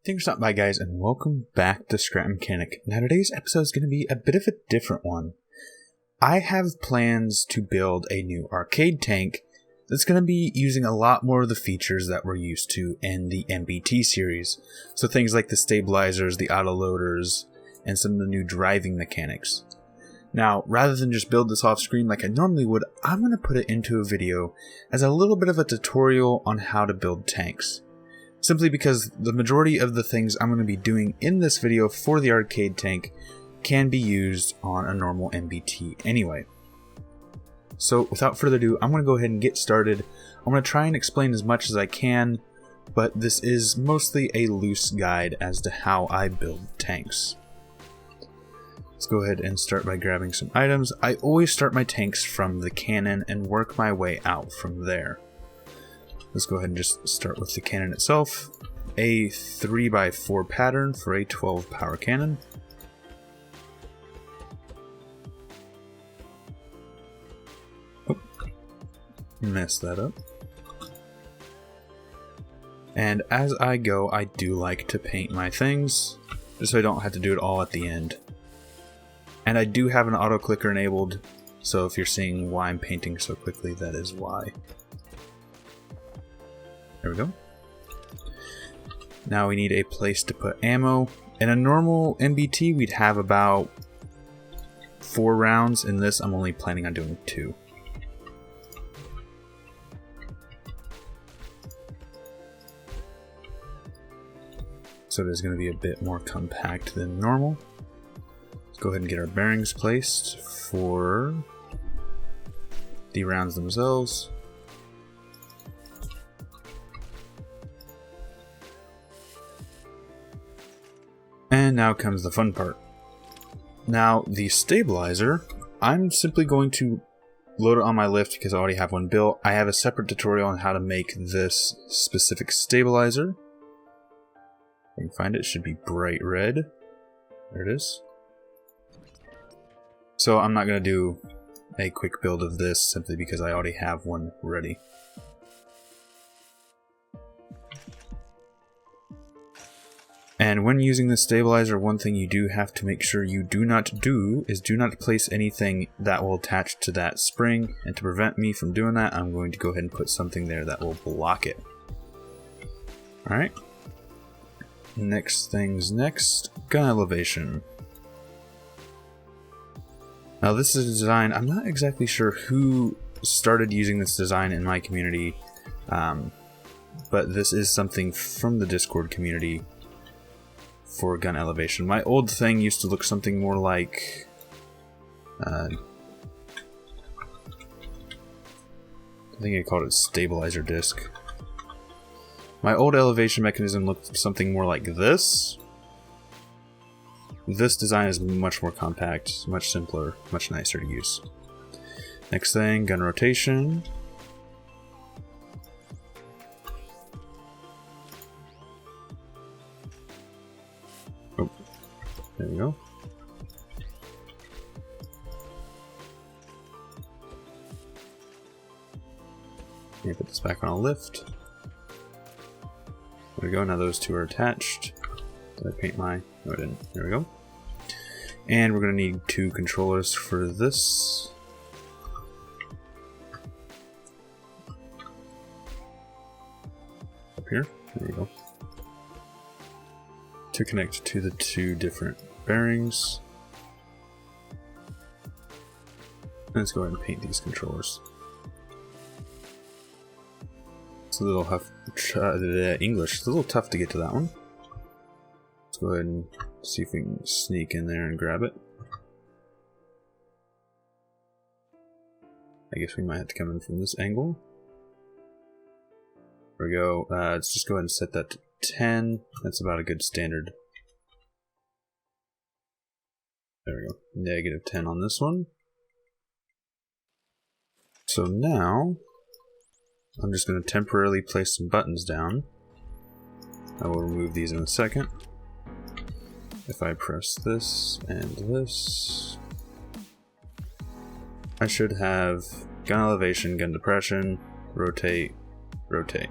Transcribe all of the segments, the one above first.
Thanks for stopping by, guys, and welcome back to Scrap Mechanic. Now, today's episode is going to be a bit of a different one. I have plans to build a new arcade tank that's going to be using a lot more of the features that we're used to in the MBT series. So things like the stabilizers, the autoloaders, and some of the new driving mechanics. Now, rather than just build this off screen like I normally would, I'm going to put it into a video as a little bit of a tutorial on how to build tanks. Simply because the majority of the things I'm going to be doing in this video for the arcade tank can be used on a normal MBT anyway. So without further ado, I'm going to go ahead and get started. I'm going to try and explain as much as I can, but this is mostly a loose guide as to how I build tanks. Let's go ahead and start by grabbing some items. I always start my tanks from the cannon and work my way out from there. Let's go ahead and just start with the cannon itself. A 3x4 pattern for a 12 power cannon. Oh, messed that up. And as I go, I do like to paint my things, just so I don't have to do it all at the end. And I do have an auto clicker enabled, so if you're seeing why I'm painting so quickly, that is why. There we go. Now we need a place to put ammo. In a normal MBT, we'd have about 4 rounds. In this, I'm only planning on doing 2. So it is going to be a bit more compact than normal. Let's go ahead and get our bearings placed for the rounds themselves. And now comes the fun part. Now, the stabilizer, I'm simply going to load it on my lift because I already have one built. I have a separate tutorial on how to make this specific stabilizer. If I can find it, it should be bright red. There it is. So I'm not going to do a quick build of this simply because I already have one ready. And when using the stabilizer, one thing you do have to make sure you do not do is do not place anything that will attach to that spring. And to prevent me from doing that, I'm going to go ahead and put something there that will block it. Alright. Next things next, gun elevation. Now this is a design, I'm not exactly sure who started using this design in my community, but this is something from the Discord community for gun elevation. My old thing used to look something more like I think I called it stabilizer disc. My old elevation mechanism looked something more like this. This design is much more compact, much simpler, much nicer to use. Next thing, gun rotation. Oh, there we go. Let me put this back on a lift. There we go, now those two are attached. Did I paint my... No, I didn't. There we go. And we're going to need 2 controllers for this. Up here. There we go. To connect to the 2 different bearings. Let's go ahead and paint these controllers. It's a little English. It's a little tough to get to that one. Let's go ahead and see if we can sneak in there and grab it. I guess we might have to come in from this angle. There we go. Let's just go ahead and set that to 10. That's about a good standard. There we go. Negative 10 on this one. So now, I'm just going to temporarily place some buttons down. I will remove these in a second. If I press this and this, I should have gun elevation, gun depression, rotate, rotate.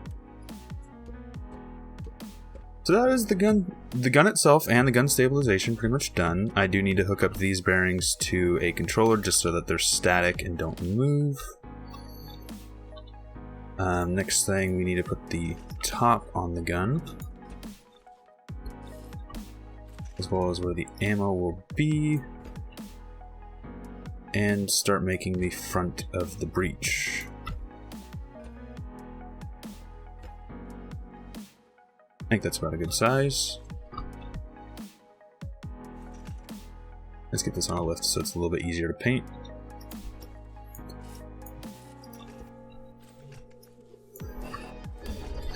So that is the gun itself and the gun stabilization pretty much done. I do need to hook up these bearings to a controller just so that they're static and don't move. Next thing, we need to put the top on the gun, as well as where the ammo will be, and start making the front of the breech. I think that's about a good size. Let's get this on a lift so it's a little bit easier to paint.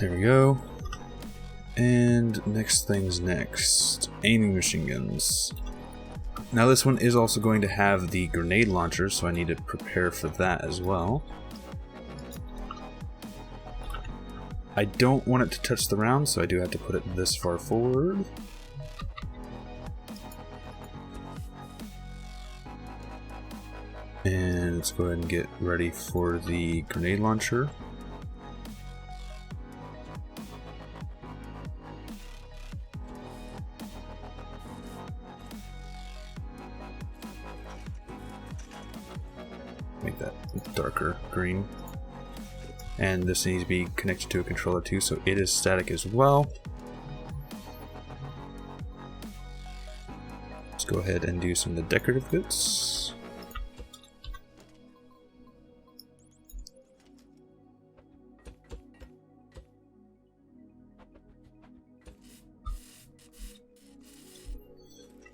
There we go. And next thing's next. Aiming machine guns. Now this one is also going to have the grenade launcher, so I need to prepare for that as well. I don't want it to touch the round, so I do have to put it this far forward. And let's go ahead and get ready for the grenade launcher. Make that darker green. And this needs to be connected to a controller too, so it is static as well. Let's go ahead and do some of the decorative bits.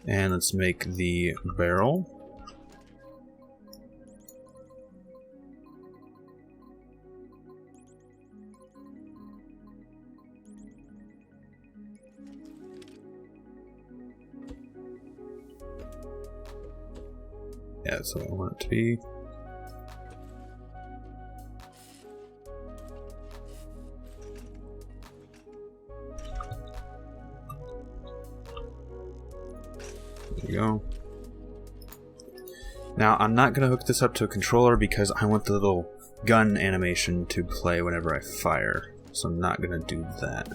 And let's make the barrel. Yeah, that's what I want it to be. There we go. Now, I'm not going to hook this up to a controller because I want the little gun animation to play whenever I fire. So I'm not going to do that.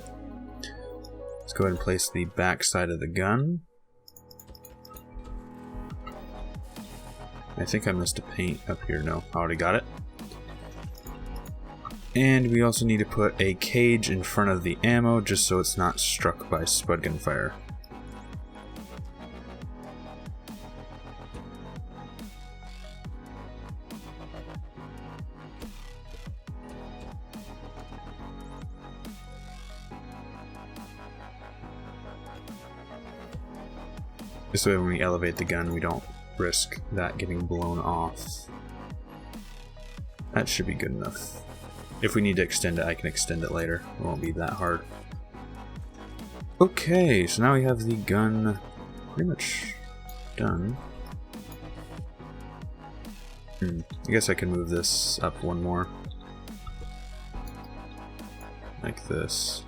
Let's go ahead and place the back side of the gun. I think I missed a paint up here. No, I already got it. And we also need to put a cage in front of the ammo just so it's not struck by spud gun fire. This way when we elevate the gun we don't risk that getting blown off. That should be good enough. If we need to extend it, I can extend it later. It won't be that hard. Okay, so now we have the gun pretty much done. I guess I can move this up one more. Like this.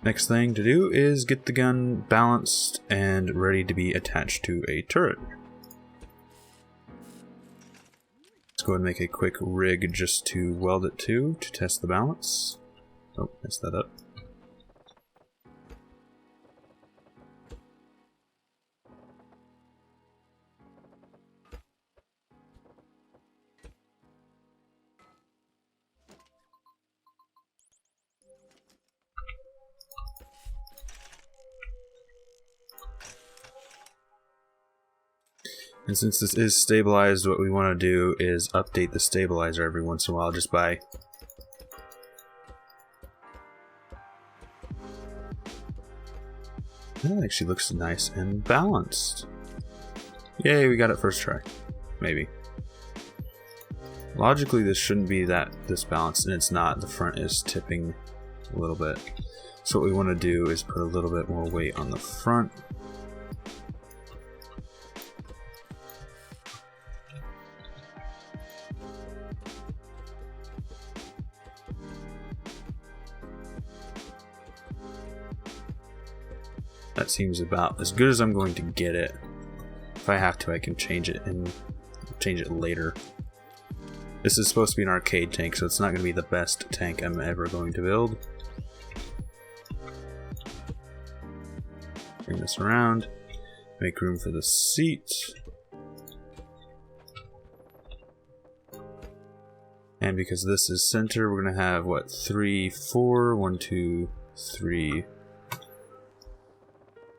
Next thing to do is get the gun balanced and ready to be attached to a turret. Let's go ahead and make a quick rig just to weld it to test the balance. Oh, messed that up. And since this is stabilized, what we want to do is update the stabilizer every once in a while just by that actually looks nice and balanced. Yay, we got it first try. Maybe. Logically this shouldn't be this balanced, and it's not. The front is tipping a little bit. So what we want to do is put a little bit more weight on the front. That seems about as good as I'm going to get it. If I have to, I can change it and change it later. This is supposed to be an arcade tank, so it's not going to be the best tank I'm ever going to build. bring this around. Make room for the seat. And because this is center, we're going to have, what, 3, 4? 1, 2, 3,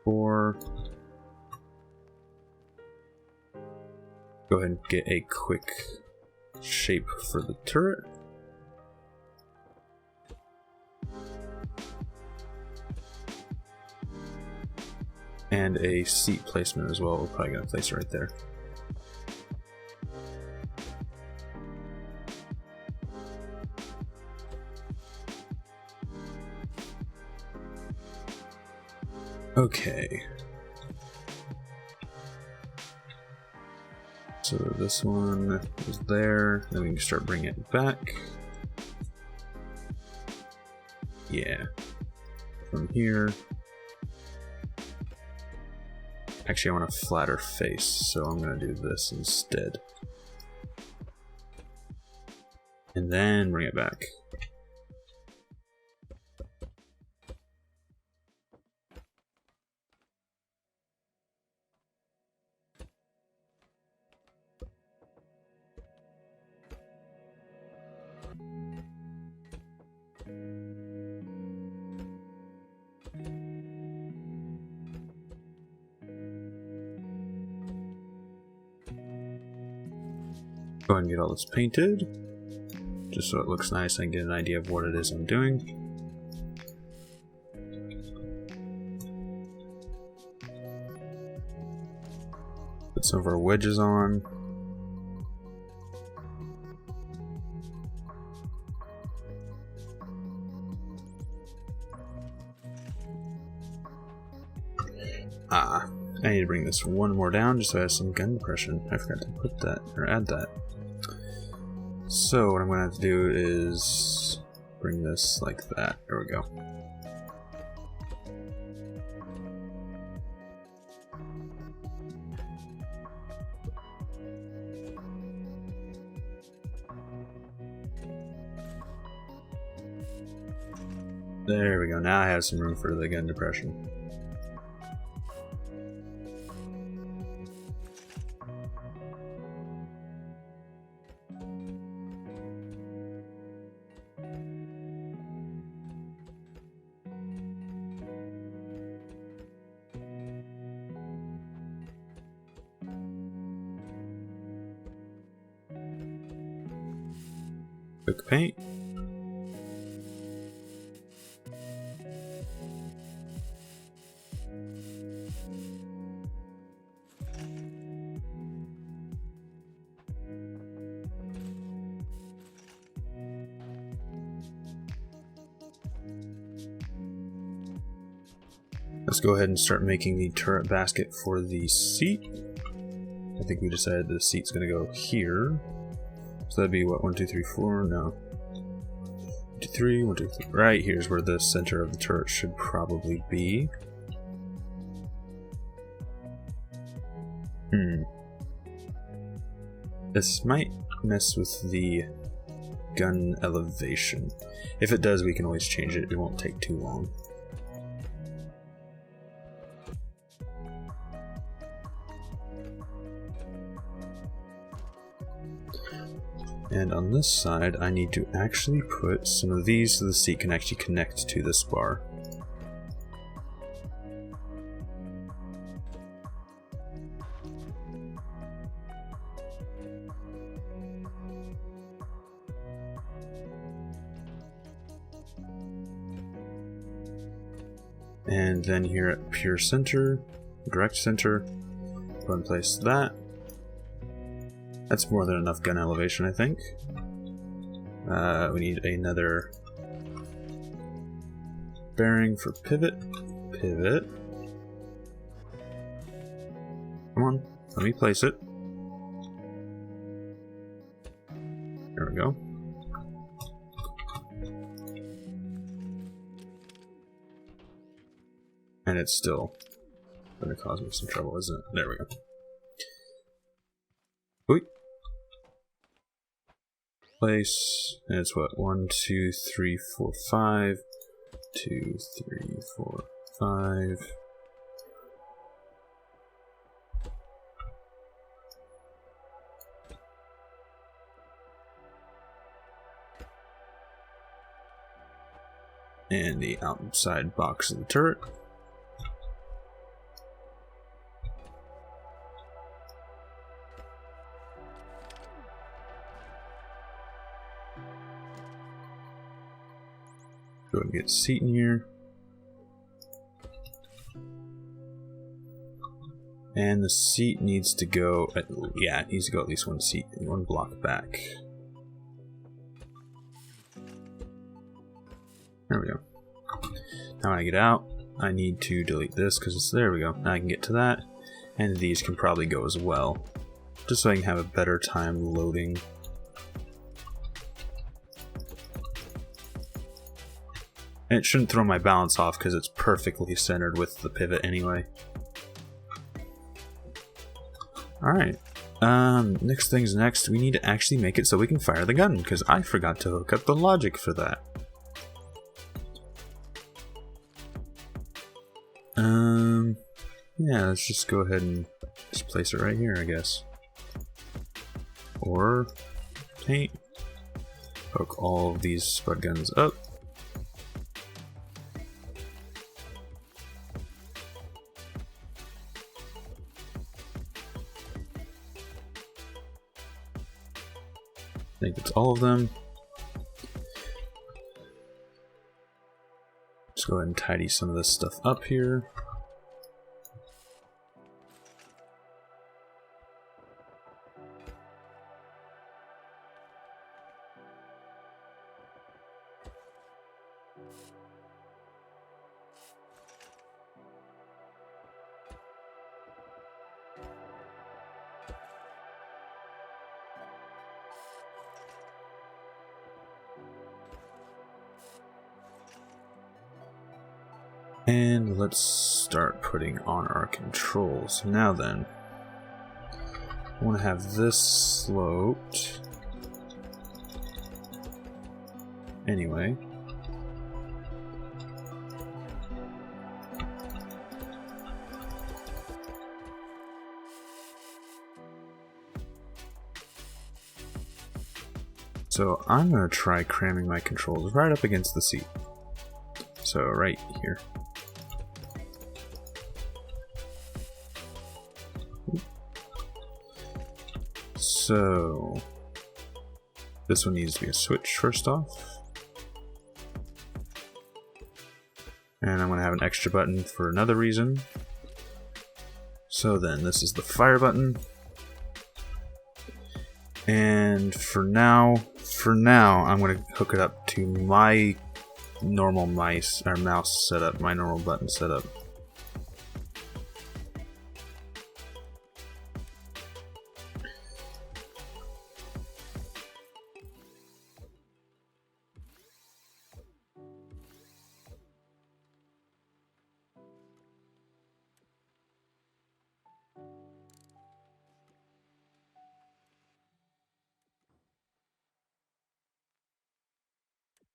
4. Go ahead and get a quick shape for the turret. And a seat placement as well. We're probably going to place it right there. Okay. So this one is there. Then we can start bringing it back. Yeah. From here. Actually, I want a flatter face, so I'm going to do this instead. And then bring it back. Go ahead and get all this painted, just so it looks nice and get an idea of what it is I'm doing. Put some of our wedges on. I need to bring this one more down just so it has some gun depression. I forgot to put that, or add that. So what I'm going to have to do is bring this like that. There we go. There we go. Now I have some room for the gun depression. Quick paint. Let's go ahead and start making the turret basket for the seat. I think we decided the seat's going to go here. So that'd be what, 1, 2, 3, 4? No. 1, 2, 3, 1, 2, 3. Right here's where the center of the turret should probably be. This might mess with the gun elevation. If it does, we can always change it. It won't take too long. And on this side, I need to actually put some of these so the seat can actually connect to this bar. And then here at pure center, direct center, go ahead and place that. That's more than enough gun elevation, I think. We need another bearing for pivot. Pivot. Come on, let me place it. There we go. And it's still going to cause me some trouble, isn't it? There we go. Wait. Place, and it's what, 1, 2, 3, 4, 5, 2, 3, 4, 5, and the outside box of the turret. Go ahead and get a seat in here. And the seat needs to go at, yeah, it needs to go at least one seat, one block back. There we go. Now when I get out, I need to delete this because it's, there we go. Now I can get to that. And these can probably go as well. Just so I can have a better time loading. And it shouldn't throw my balance off because it's perfectly centered with the pivot anyway. Alright, next thing's next, we need to actually make it so we can fire the gun, because I forgot to hook up the logic for that. Yeah, let's just go ahead and just place it right here, I guess. Or, paint, hook all of these spud guns up. I think it's all of them. Just go ahead and tidy some of this stuff up here. And let's start putting on our controls. Now then, I want to have this sloped. Anyway. So I'm going to try cramming my controls right up against the seat. So right here. So this one needs to be a switch first off. And I'm going to have an extra button for another reason. So then this is the fire button. And for now I'm going to hook it up to my normal mouse setup, my normal button setup.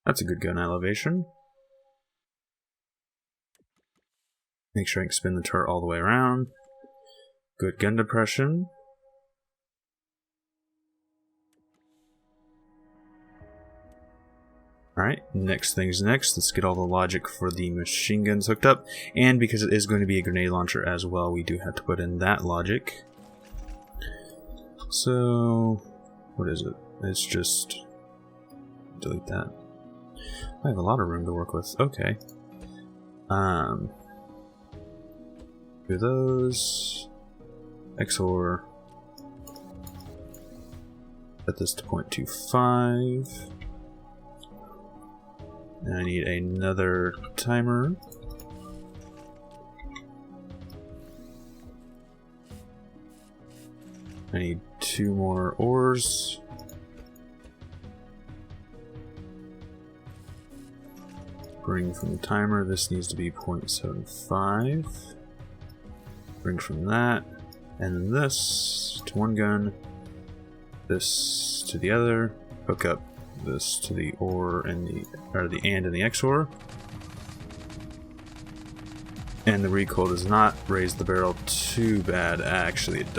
That's a good gun elevation. Make sure I can spin the turret all the way around. Good gun depression. Alright, next thing's next. Let's get all the logic for the machine guns hooked up. And because it is going to be a grenade launcher as well, we do have to put in that logic. So, what is it? It's just... delete that. I have a lot of room to work with. Okay. Do those. XOR. Set this to 0.25. And I need another timer. I need 2 more ores. Bring from the timer, this needs to be 0.75. Bring from that, and then this to one gun, this to the other, hook up this to the ore and the and the XOR. And the recoil does not raise the barrel too bad. Actually, it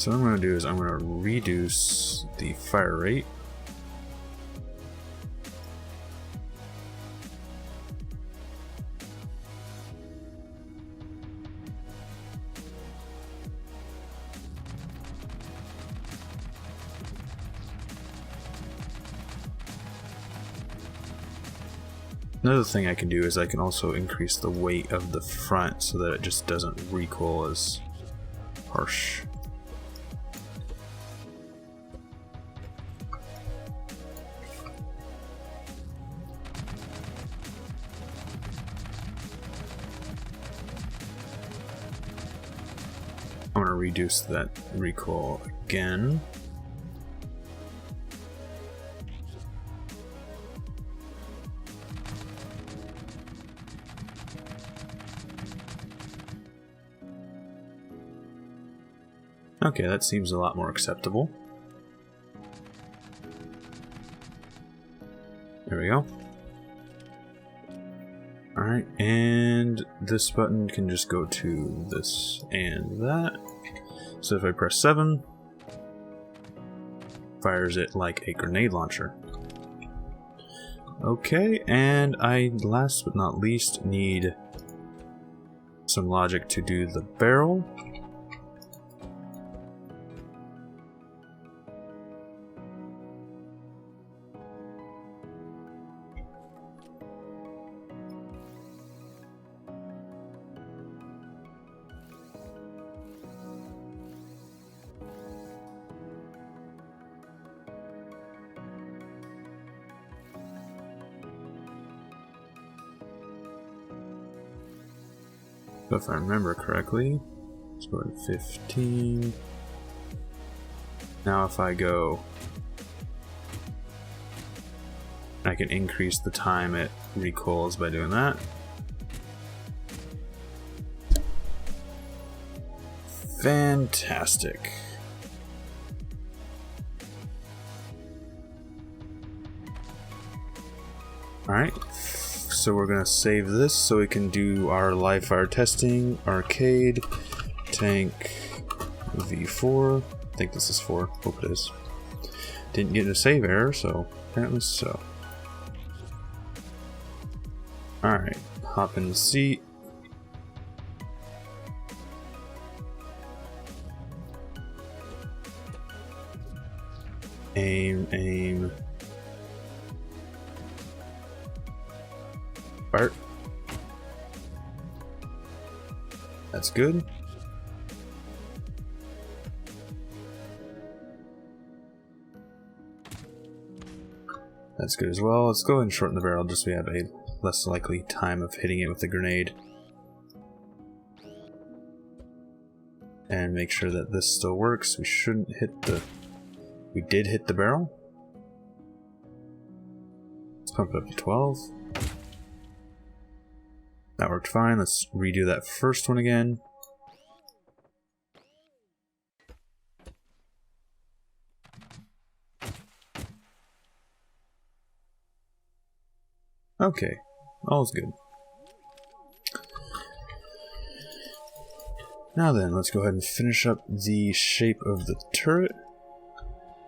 So what I'm going to do is I'm going to reduce the fire rate. Another thing I can do is I can also increase the weight of the front so that it just doesn't recoil as harsh. I'm going to reduce that recoil again. Okay, that seems a lot more acceptable. There we go. Alright, and this button can just go to this and that. So if I press 7, fires it like a grenade launcher. Okay, and I, last but not least, need some logic to do the barrel. So if I remember correctly, let's go to 15. Now if I go, I can increase the time it recoils by doing that. Fantastic. Alright, so we're going to save this so we can do our live fire testing. Arcade, tank, V4. I think this is 4. Hope it is. Didn't get a save error, so apparently so. Alright, hop in the seat. Aim. Fire. That's good. That's good as well. Let's go ahead and shorten the barrel just so we have a less likely time of hitting it with the grenade. And make sure that this still works. We shouldn't hit the... We did hit the barrel. Let's pump it up to 12. That worked fine. Let's redo that first one again. Okay, all's good. Now then, let's go ahead and finish up the shape of the turret.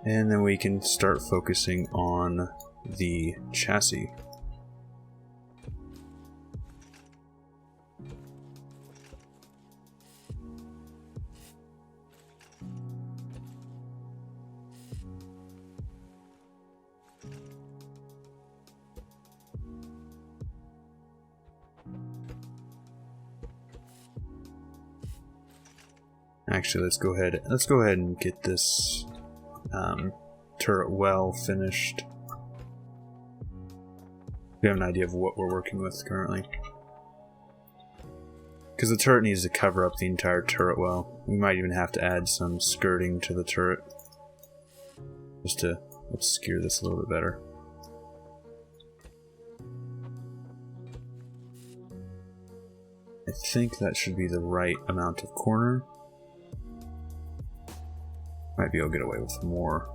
And then we can start focusing on the chassis. Actually, let's go ahead and get this turret well finished. We have an idea of what we're working with currently. Because the turret needs to cover up the entire turret well. We might even have to add some skirting to the turret. Just to obscure this a little bit better. I think that should be the right amount of corner. Might be able to get away with more.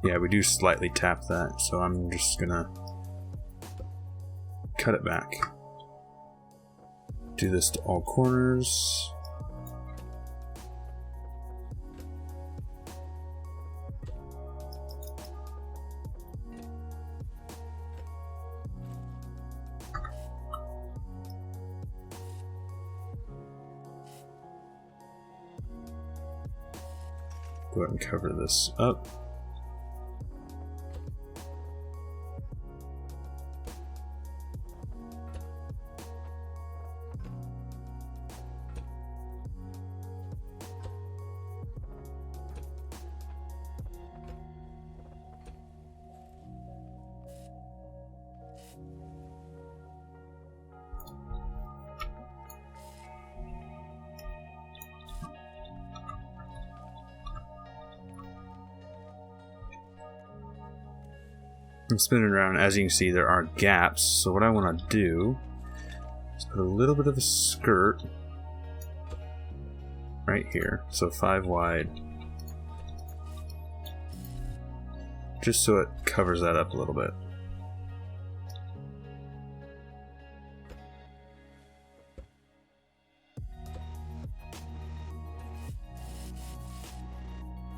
Yeah, we do slightly tap that, so I'm just gonna cut it back. Do this to all corners. Go ahead and cover this up. I'm spinning around. As you can see, there are gaps. So what I want to do is put a little bit of a skirt right here. So 5 wide. Just so it covers that up a little bit.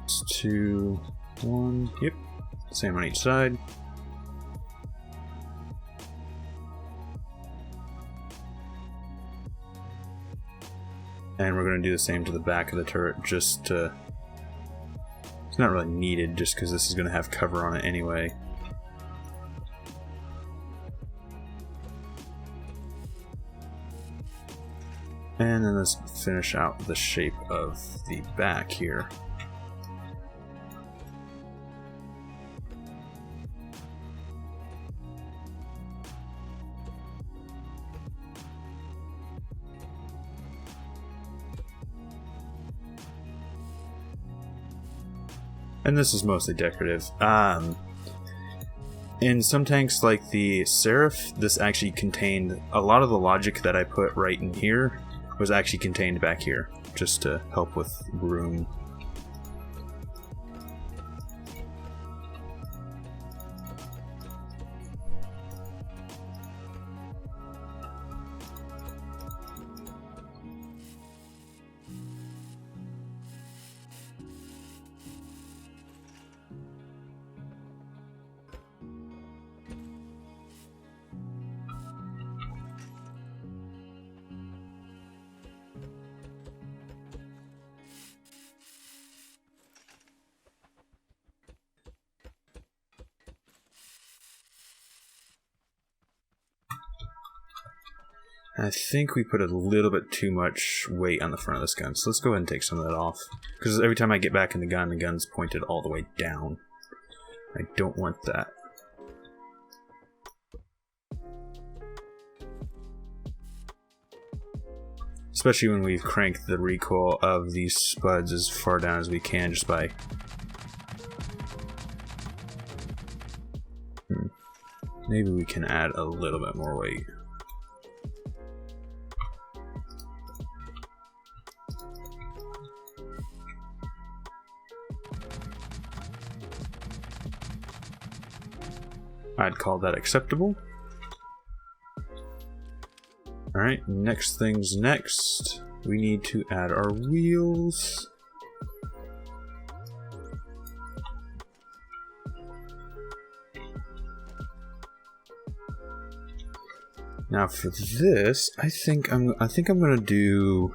It's 2, 1. Yep. Same on each side. And we're going to do the same to the back of the turret, just to... It's not really needed, just because this is going to have cover on it anyway. And then let's finish out the shape of the back here. And this is mostly decorative. In some tanks like the Seraph, this actually contained a lot of the logic that I put right in here was actually contained back here, just to help with room. I think we put a little bit too much weight on the front of this gun, so let's go ahead and take some of that off. Because every time I get back in the gun's pointed all the way down. I don't want that. Especially when we've cranked the recoil of these spuds as far down as we can just by... Maybe we can add a little bit more weight. I'd call that acceptable. Alright, next thing's next. We need to add our wheels. Now for this, I think I'm gonna do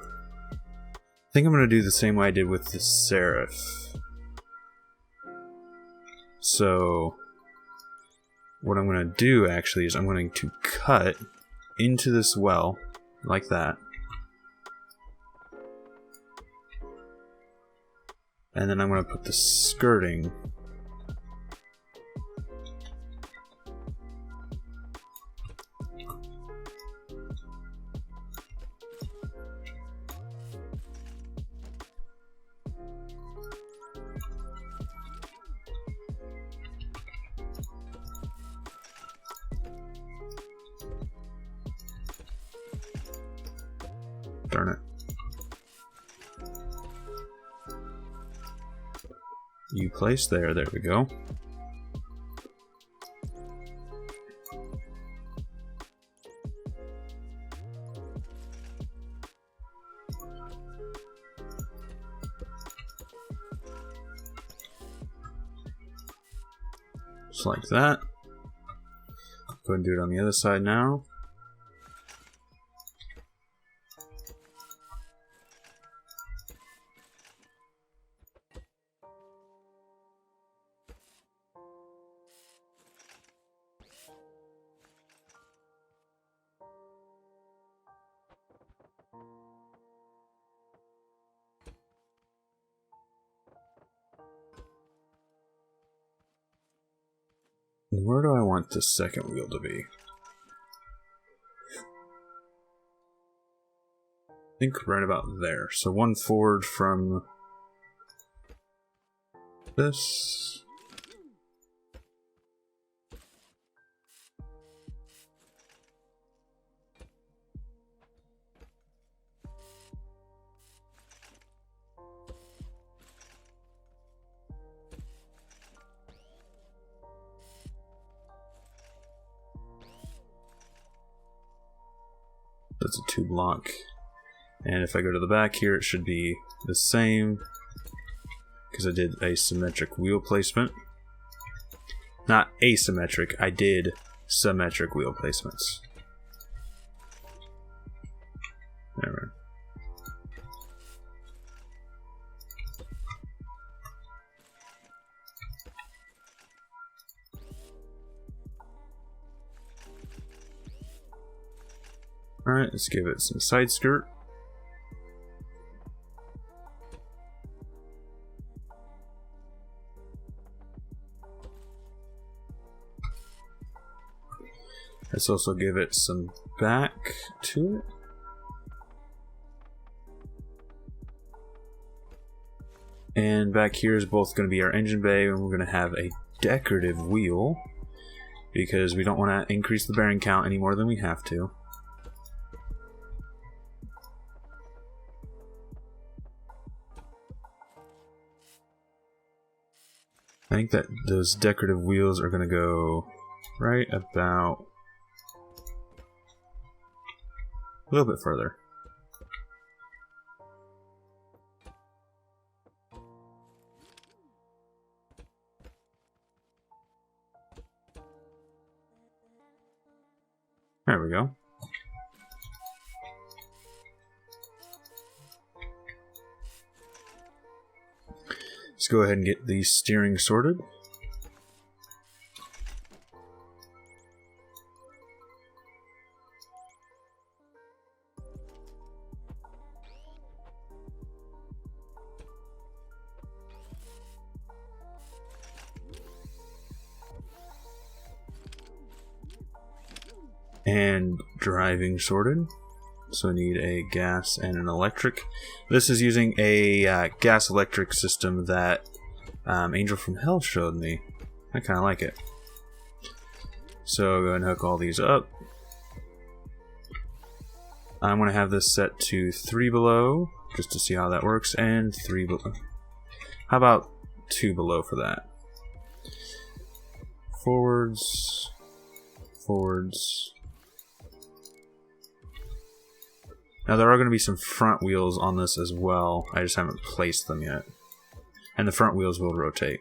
the same way I did with the Seraph. So what I'm going to do actually is I'm going to cut into this well like that. And then I'm going to put the skirting darn it. You place there, there we go. just like that. Go ahead and do it on the other side now. Where do I want the second wheel to be? I think right about there. So one forward from this. That's a 2 block. And if I go to the back here, it should be the same, because I did a symmetric wheel placement. Not asymmetric, I did symmetric wheel placements. There we go. Alright, let's give it some side skirt. Let's also give it some back to it. And back here is both going to be our engine bay, and we're going to have a decorative wheel, because we don't want to increase the bearing count any more than we have to. I think that those decorative wheels are going to go right about a little bit further. There we go. Let's go ahead and get the steering sorted. And driving sorted. So I need a gas and an electric. This is using a gas electric system that Angel from Hell showed me. I kind of like it. So I'll go ahead and hook all these up. I'm going to have this set to 3 below, just to see how that works, and 3 below. How about 2 below for that? Forwards, forwards. Now there are going to be some front wheels on this as well. I just haven't placed them yet. And the front wheels will rotate.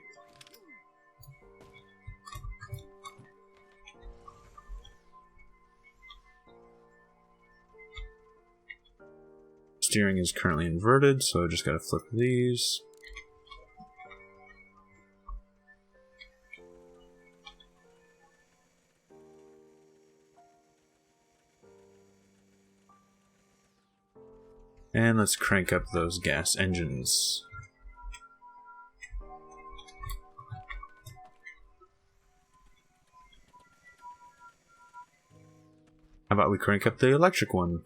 Steering is currently inverted, so I just got to flip these. And let's crank up those gas engines. How about we crank up the electric one?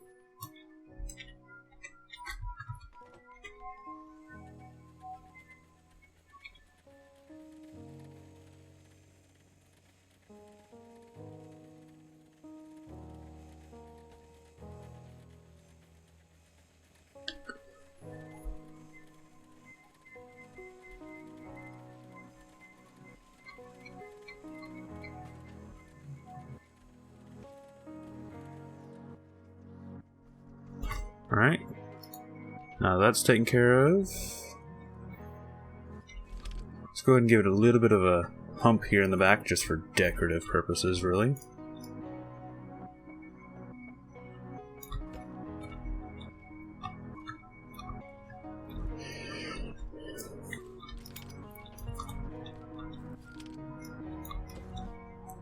Alright, now that's taken care of. Let's go ahead and give it a little bit of a hump here in the back just for decorative purposes, really.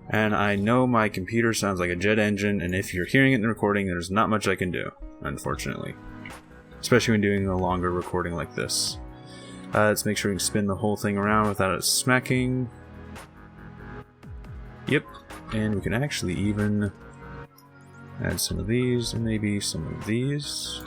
And I know my computer sounds like a jet engine, and if you're hearing it in the recording, there's not much I can do, unfortunately. Especially when doing a longer recording like this. Let's make sure we can spin the whole thing around without it smacking. Yep, and we can actually even add some of these, and maybe some of these.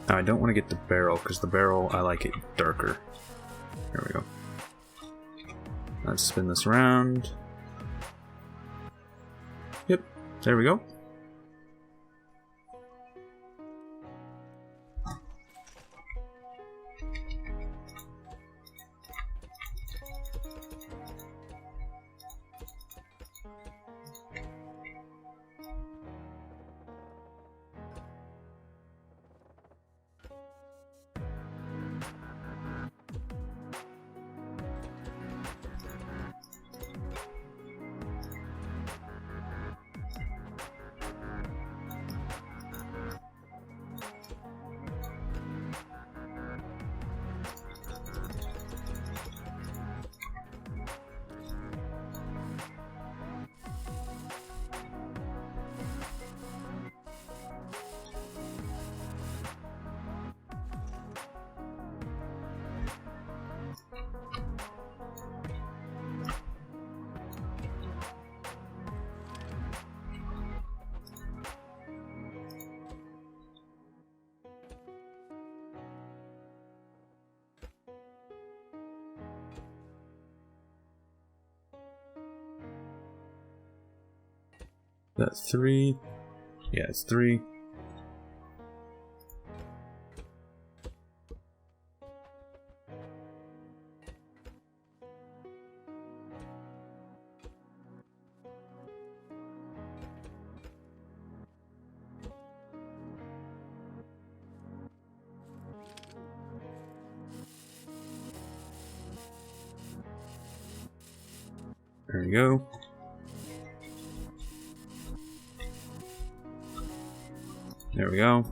Now I don't want to get the barrel, because the barrel, I like it darker. There we go. Let's spin this around. Yep, there we go. That's 3. Yeah, it's 3. There we go. There we go.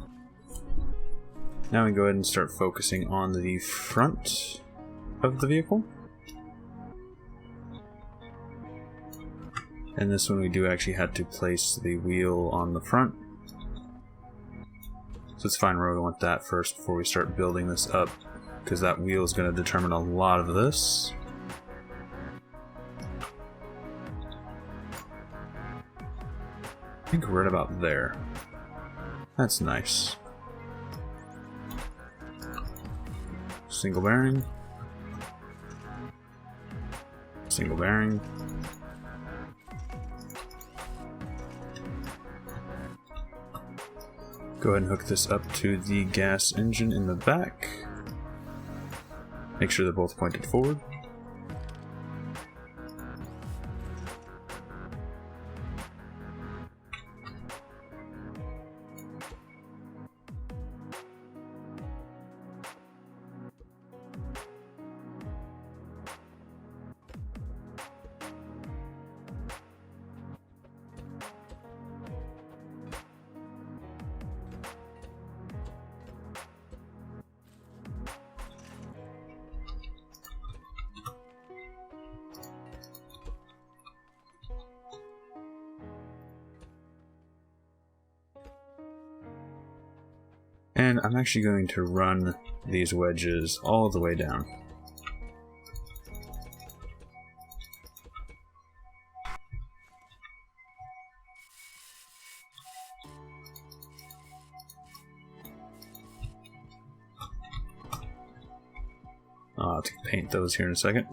Now we can go ahead and start focusing on the front of the vehicle. And this one we do actually have to place the wheel on the front. So let's find where we want that first before we start building this up, because that wheel is going to determine a lot of this. I think right about there. That's nice. Single bearing. Single bearing. Go ahead and hook this up to the gas engine in the back. Make sure they're both pointed forward. And I'm actually going to run these wedges all the way down. I'll have to paint those here in a second.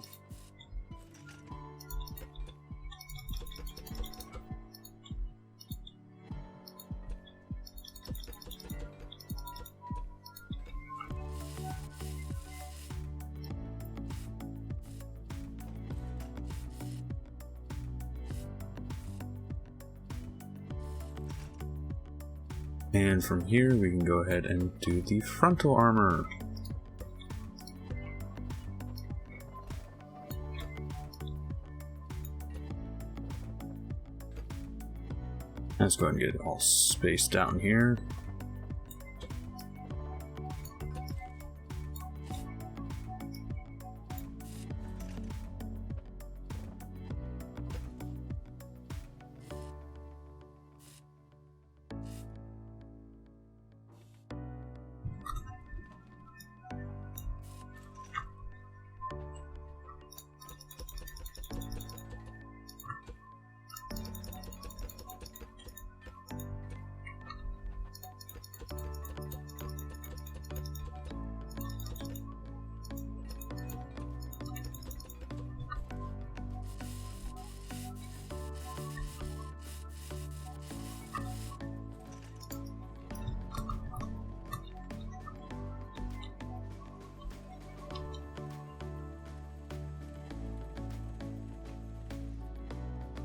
And from here we can go ahead and do the frontal armor. Let's go ahead and get it all spaced down here.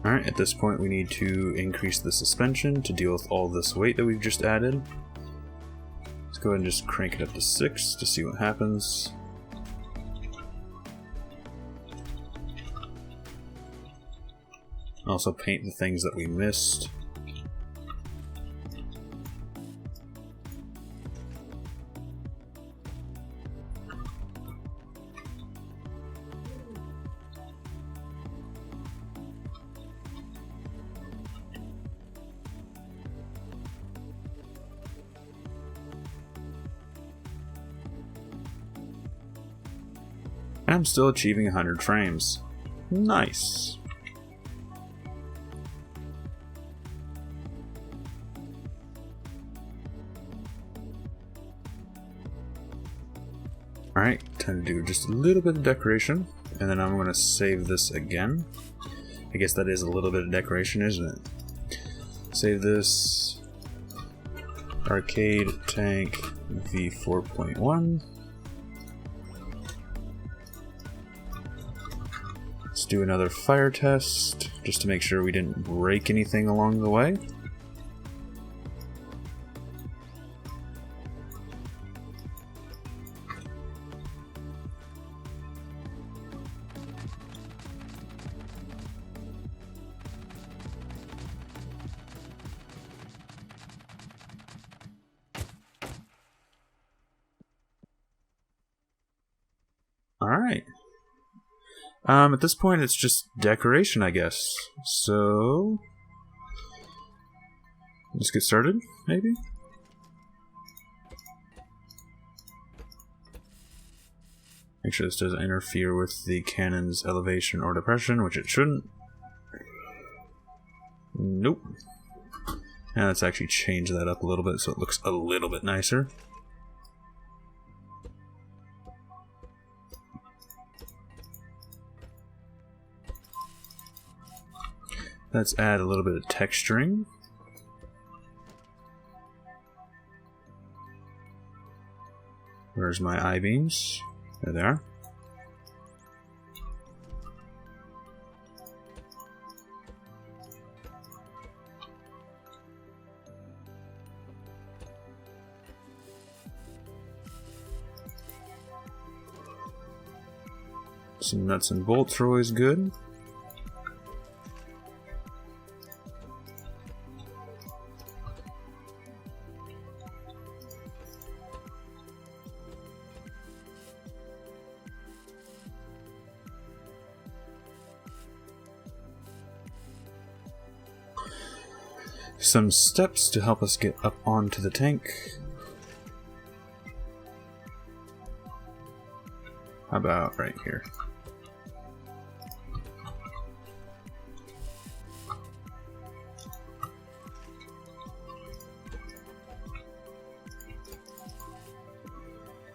Alright, at this point we need to increase the suspension to deal with all this weight that we've just added. Let's go ahead and just crank it up to 6 to see what happens. Also paint the things that we missed. I'm still achieving 100 frames. Nice. Alright, time to do just a little bit of decoration, and then I'm going to save this again. I guess that is a little bit of decoration, isn't it? Save this. Arcade Tank V4.1. Let's do another fire test, just to make sure we didn't break anything along the way. Alright. At this point it's just decoration, I guess. So let's get started, maybe? Make sure this doesn't interfere with the cannon's elevation or depression, which it shouldn't. Nope. Now let's actually change that up a little bit so it looks a little bit nicer. Let's add a little bit of texturing. Where's my I-beams? There they are. Some nuts and bolts are always good. Some steps to help us get up onto the tank. How about right here?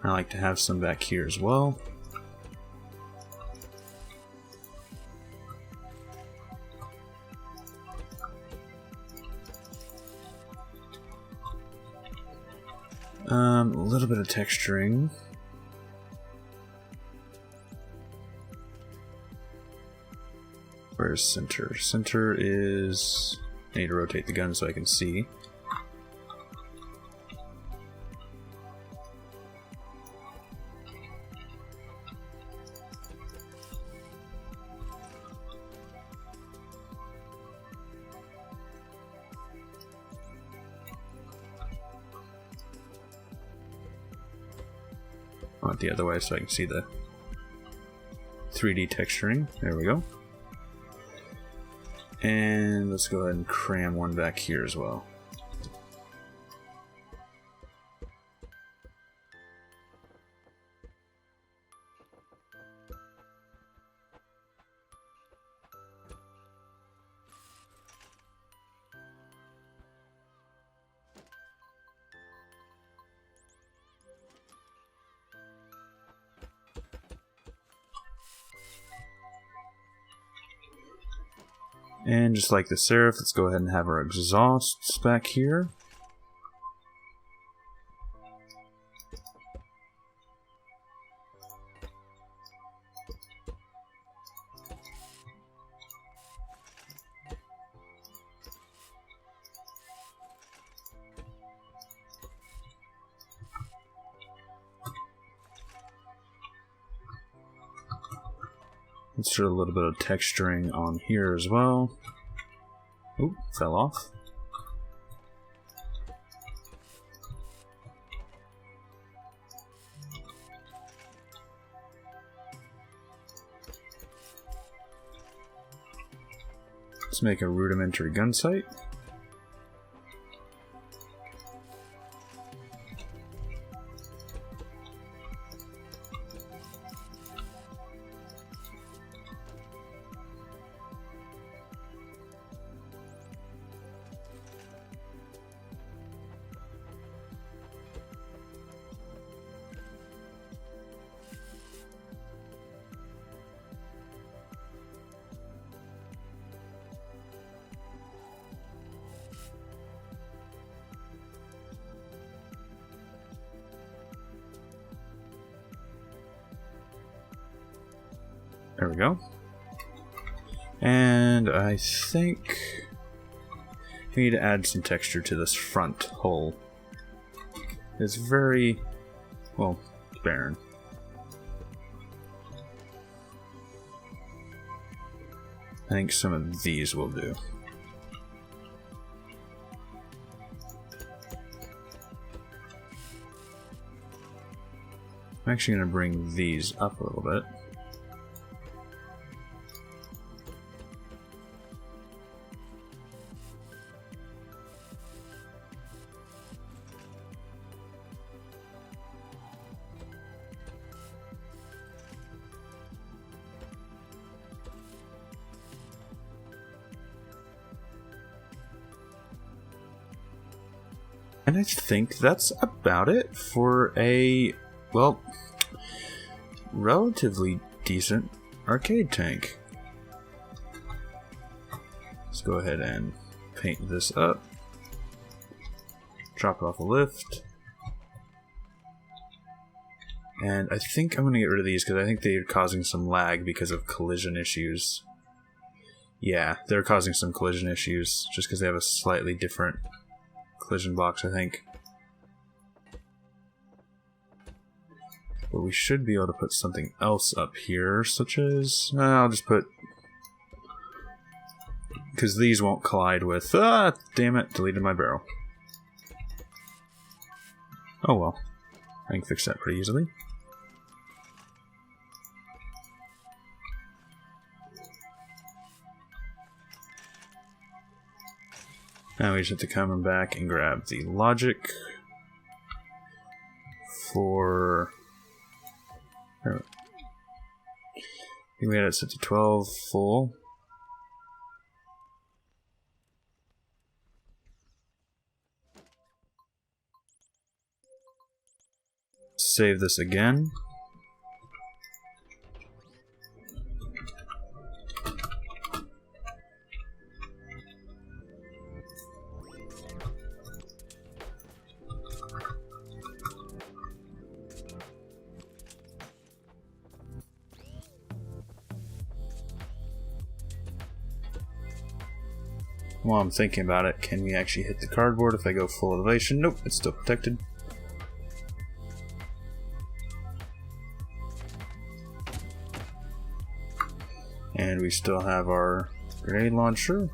I like to have some back here as well. A little bit of texturing. Where's center? Center is... I need to rotate the gun so I can see. went the other way so I can see the 3D texturing. There we go. And let's go ahead and cram one back here as well. And just like the Seraph, let's go ahead and have our exhausts back here. Let's do a little bit of texturing on here as well. Oop, fell off. Let's make a rudimentary gun sight. There we go. And I think we need to add some texture to this front hole. It's very, well, barren. I think some of these will do. I'm actually going to bring these up a little bit. And I think that's about it for a, well, relatively decent arcade tank. Let's go ahead and paint this up. Drop it off a lift. And I think I'm going to get rid of these because I think they're causing some lag because of collision issues. Yeah, they're causing some collision issues just because they have a slightly different collision box, I think. But we should be able to put something else up here, such as... I'll just put... because these won't collide with... Ah, damn it, deleted my barrel. Oh well. I can fix that pretty easily. Now we just have to come back and grab the logic for... I think we had it set to 12 full. Save this again. While I'm thinking about it, can we actually hit the cardboard if I go full elevation? Nope, it's still protected. And we still have our grenade launcher.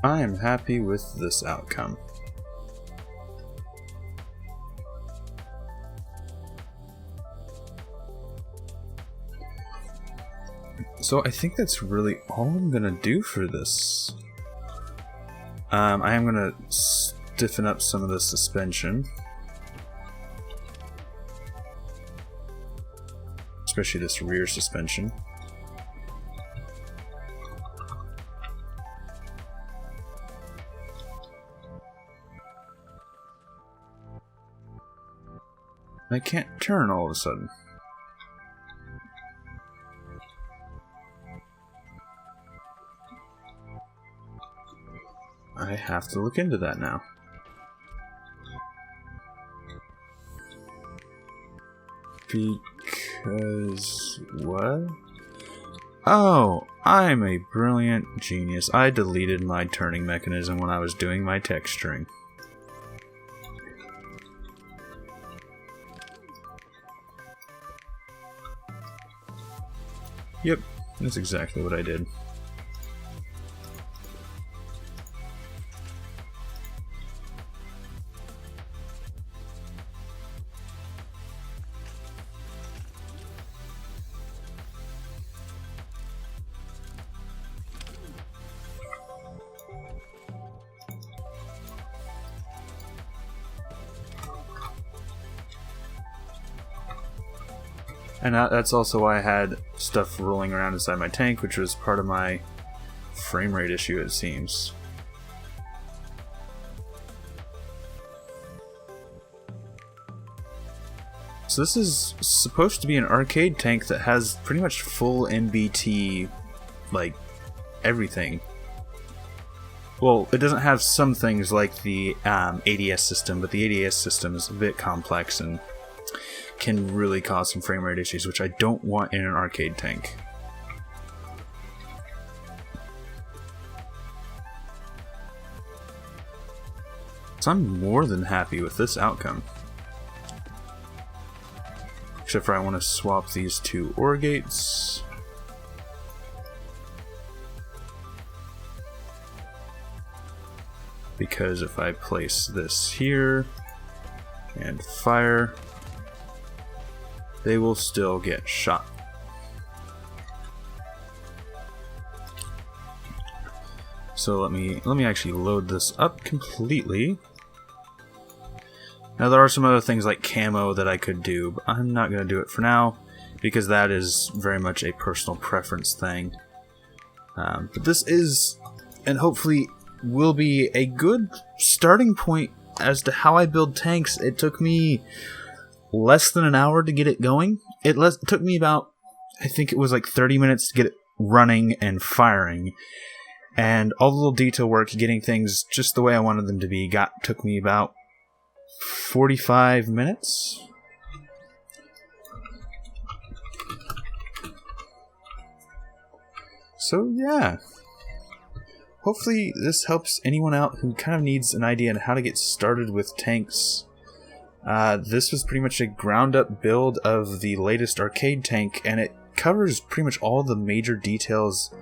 I am happy with this outcome. So I think that's really all I'm gonna do for this. I am gonna stiffen up some of the suspension, especially this rear suspension. I can't turn all of a sudden. I have to look into that now. Because... what? Oh, I'm a brilliant genius. I deleted my turning mechanism when I was doing my texturing. Yep, that's exactly what I did. And that's also why I had stuff rolling around inside my tank, which was part of my frame rate issue, it seems. So this is supposed to be an arcade tank that has pretty much full MBT, like, everything. Well, it doesn't have some things like the ADS system, but the ADS system is a bit complex and can really cause some frame rate issues, which I don't want in an arcade tank. So I'm more than happy with this outcome. Except for I want to swap these two OR gates. Because if I place this here and fire, they will still get shot. So let me actually load this up completely. Now there are some other things like camo that I could do, but I'm not going to do it for now because that is very much a personal preference thing. But this is, and hopefully will be, a good starting point as to how I build tanks. It took me less than an hour to get it going. It took me about, I think it was like 30 minutes to get it running and firing. And all the little detail work, getting things just the way I wanted them to be, took me about 45 minutes. So yeah. Hopefully this helps anyone out who kind of needs an idea on how to get started with tanks. This was pretty much a ground-up build of the latest arcade tank, and it covers pretty much all the major details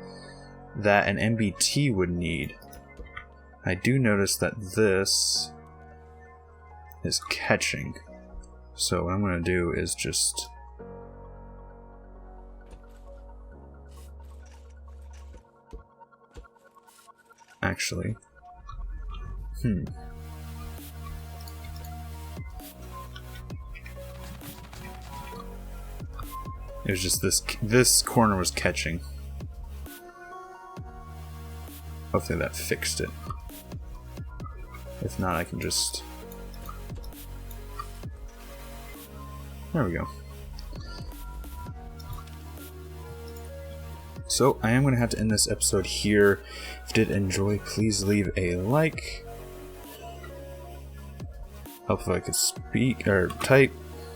that an MBT would need. I do notice that this is catching, so what I'm going to do is just... actually... It was just this corner was catching. Hopefully that fixed it. If not, I can just... there we go. So, I am going to have to end this episode here. If you did enjoy, please leave a like. Hopefully I could speak, or type.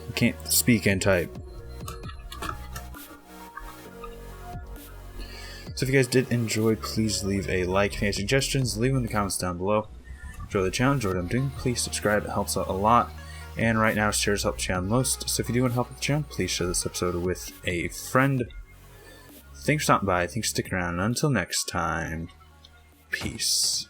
I can't speak and type. So if you guys did enjoy, please leave a like. If you have suggestions, leave them in the comments down below. Enjoy the challenge, enjoy what I'm doing, please subscribe, it helps out a lot. And right now, shares help the channel most, so if you do want to help the channel, please share this episode with a friend. Thanks for stopping by, thanks for sticking around, and until next time, peace.